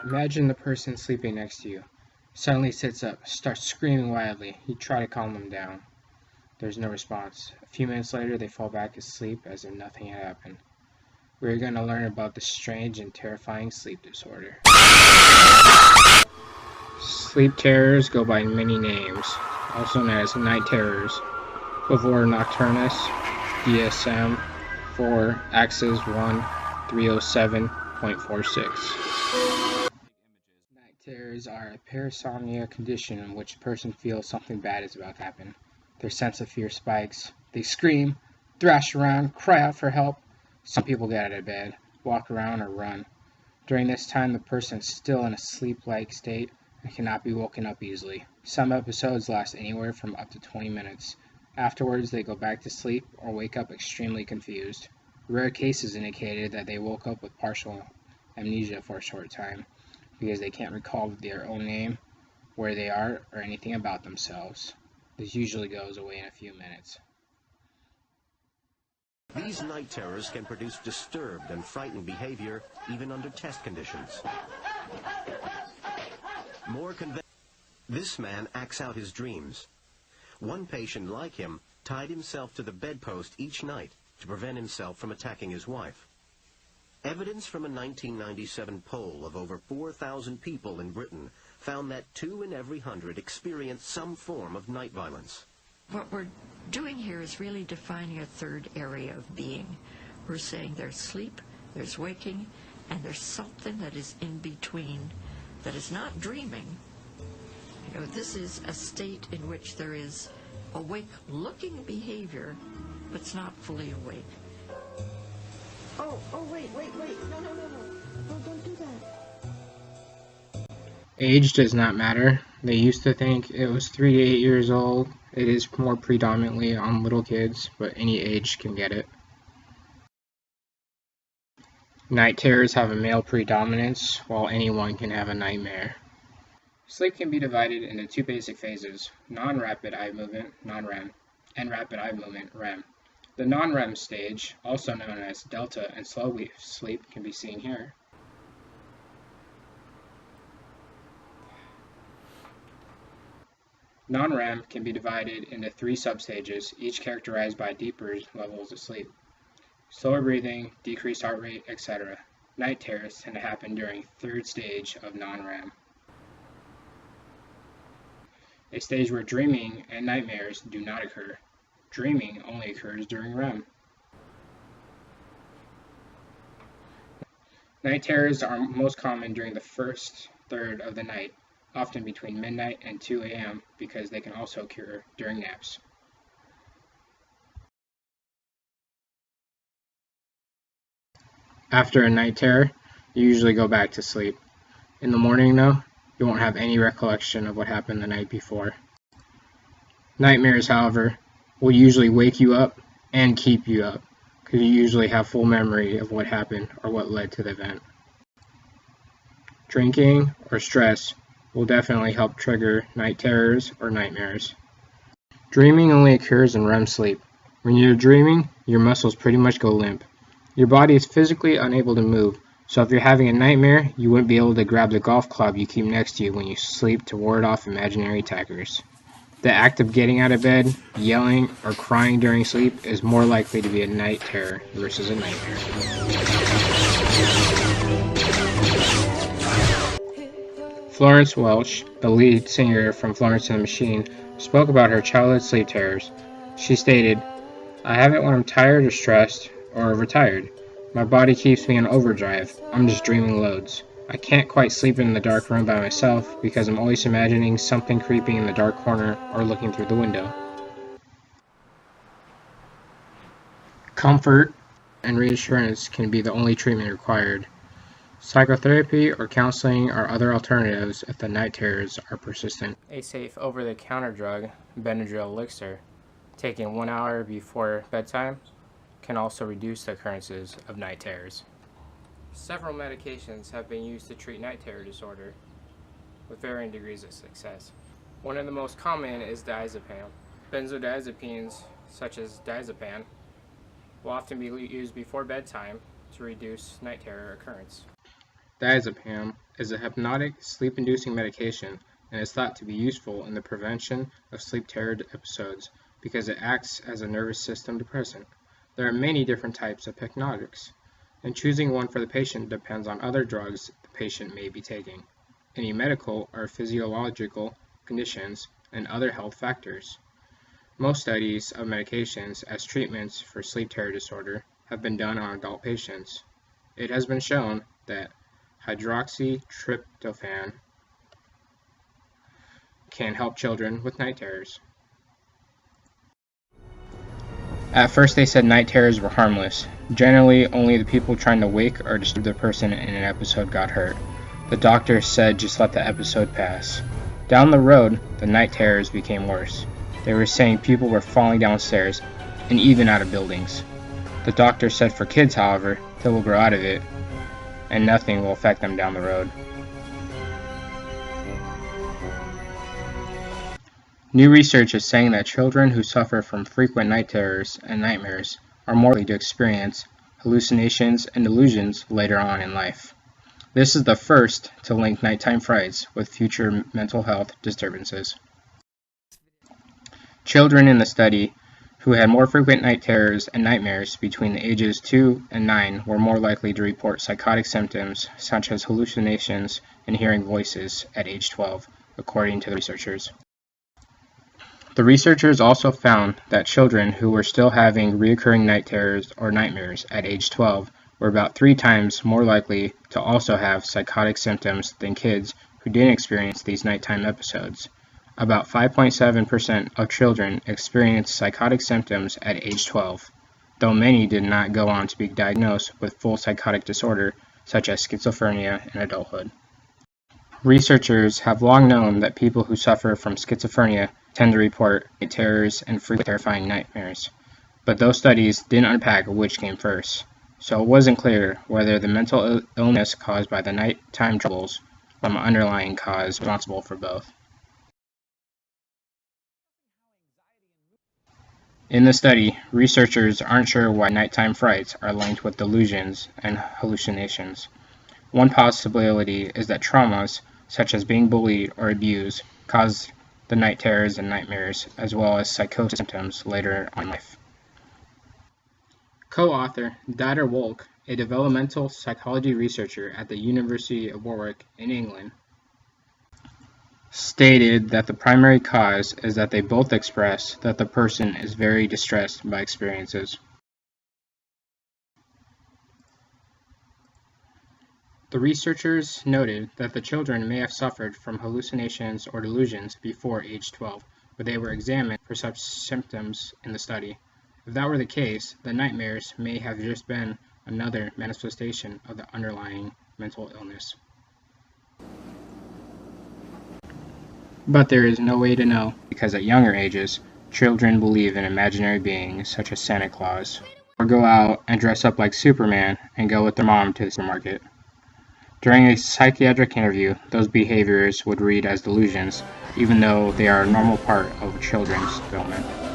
Imagine the person sleeping next to you suddenly sits up, starts screaming wildly. You try to calm them down. There's no response. A few minutes later, they fall back asleep as if nothing had happened. We're going to learn about this strange and terrifying sleep disorder. Sleep terrors go by many names, also known as night terrors. Pavor nocturnus, DSM-4, Axis 1, 307.46. Night terrors are a parasomnia condition in which a person feels something bad is about to happen. Their sense of fear spikes. They scream, thrash around, cry out for help. Some people get out of bed, walk around, or run. During this time, the person is still in a sleep-like state and cannot be woken up easily. Some episodes last anywhere from up to 20 minutes. Afterwards, they go back to sleep or wake up extremely confused. Rare cases indicated that they woke up with partial amnesia for a short time because they can't recall their own name, where they are, or anything about themselves. This usually goes away in a few minutes. These night terrors can produce disturbed and frightened behavior even under test conditions. This man acts out his dreams. One patient like him tied himself to the bedpost each night to prevent himself from attacking his wife. Evidence from a 1997 poll of over 4,000 people in Britain found that 2 in every 100 experience some form of night violence. What we're doing here is really defining a third area of being. We're saying there's sleep, there's waking, and there's something that is in between that is not dreaming. You know, this is a state in which there is awake-looking behavior, but it's not fully awake. Oh, wait. No, don't do that. Age does not matter. They used to think it was 3 to 8 years old. It is more predominantly on little kids, but any age can get it. Night terrors have a male predominance, while anyone can have a nightmare. Sleep can be divided into 2 basic phases: non-rapid eye movement, non-REM, and rapid eye movement, REM. The non-REM stage, also known as delta and slow sleep, can be seen here. Non-REM can be divided into 3 substages, each characterized by deeper levels of sleep: slower breathing, decreased heart rate, etc. Night terrors tend to happen during 3rd stage of non-REM, a stage where dreaming and nightmares do not occur. Dreaming only occurs during REM. Night terrors are most common during the first third of the night, often between midnight and 2 a.m., because they can also occur during naps. After a night terror, you usually go back to sleep. In the morning, though, you won't have any recollection of what happened the night before. Nightmares, however, will usually wake you up and keep you up, because you usually have full memory of what happened or what led to the event. Drinking or stress will definitely help trigger night terrors or nightmares. Dreaming only occurs in REM sleep. When you're dreaming, your muscles pretty much go limp. Your body is physically unable to move, so if you're having a nightmare, you wouldn't be able to grab the golf club you keep next to you when you sleep to ward off imaginary attackers. The act of getting out of bed, yelling, or crying during sleep is more likely to be a night terror versus a nightmare. Florence Welch, the lead singer from Florence and the Machine, spoke about her childhood sleep terrors. She stated, "I have it when I'm tired or stressed or overtired. My body keeps me in overdrive. I'm just dreaming loads. I can't quite sleep in the dark room by myself because I'm always imagining something creeping in the dark corner or looking through the window." Comfort and reassurance can be the only treatment required. Psychotherapy or counseling are other alternatives if the night terrors are persistent. A safe over-the-counter drug, Benadryl Elixir, taken 1 hour before bedtime, can also reduce the occurrences of night terrors. Several medications have been used to treat night terror disorder, with varying degrees of success. One of the most common is diazepam. Benzodiazepines, such as diazepam, will often be used before bedtime to reduce night terror occurrence. Diazepam is a hypnotic, sleep-inducing medication and is thought to be useful in the prevention of sleep terror episodes because it acts as a nervous system depressant. There are many different types of hypnotics, and choosing one for the patient depends on other drugs the patient may be taking, any medical or physiological conditions, and other health factors. Most studies of medications as treatments for sleep terror disorder have been done on adult patients. It has been shown that hydroxytryptophan can help children with night terrors. At first they said night terrors were harmless. Generally, only the people trying to wake or disturb the person in an episode got hurt. The doctor said just let the episode pass. Down the road, the night terrors became worse. They were saying people were falling downstairs and even out of buildings. The doctor said for kids, however, they will grow out of it and nothing will affect them down the road. New research is saying that children who suffer from frequent night terrors and nightmares are more likely to experience hallucinations and delusions later on in life. This is the first to link nighttime frights with future mental health disturbances. Children in the study who had more frequent night terrors and nightmares between the ages 2 and 9 were more likely to report psychotic symptoms such as hallucinations and hearing voices at age 12, according to the researchers. The researchers also found that children who were still having recurring night terrors or nightmares at age 12 were about 3 times more likely to also have psychotic symptoms than kids who didn't experience these nighttime episodes. About 5.7% of children experienced psychotic symptoms at age 12, though many did not go on to be diagnosed with full psychotic disorder such as schizophrenia in adulthood. Researchers have long known that people who suffer from schizophrenia tend to report night terrors and frequent terrifying nightmares, but those studies didn't unpack which came first, so it wasn't clear whether the mental illness caused by the nighttime troubles or an underlying cause responsible for both. In the study, researchers aren't sure why nighttime frights are linked with delusions and hallucinations. One possibility is that traumas, such as being bullied or abused, cause the night terrors and nightmares, as well as psychosis symptoms later on in life. Co-author Dieter Wolk, a developmental psychology researcher at the University of Warwick in England, stated that the primary cause is that they both express that the person is very distressed by experiences. The researchers noted that the children may have suffered from hallucinations or delusions before age 12, but they were examined for such symptoms in the study. If that were the case, the nightmares may have just been another manifestation of the underlying mental illness. But there is no way to know, because at younger ages, children believe in imaginary beings such as Santa Claus, or go out and dress up like Superman and go with their mom to the supermarket. During a psychiatric interview, those behaviors would read as delusions, even though they are a normal part of children's development.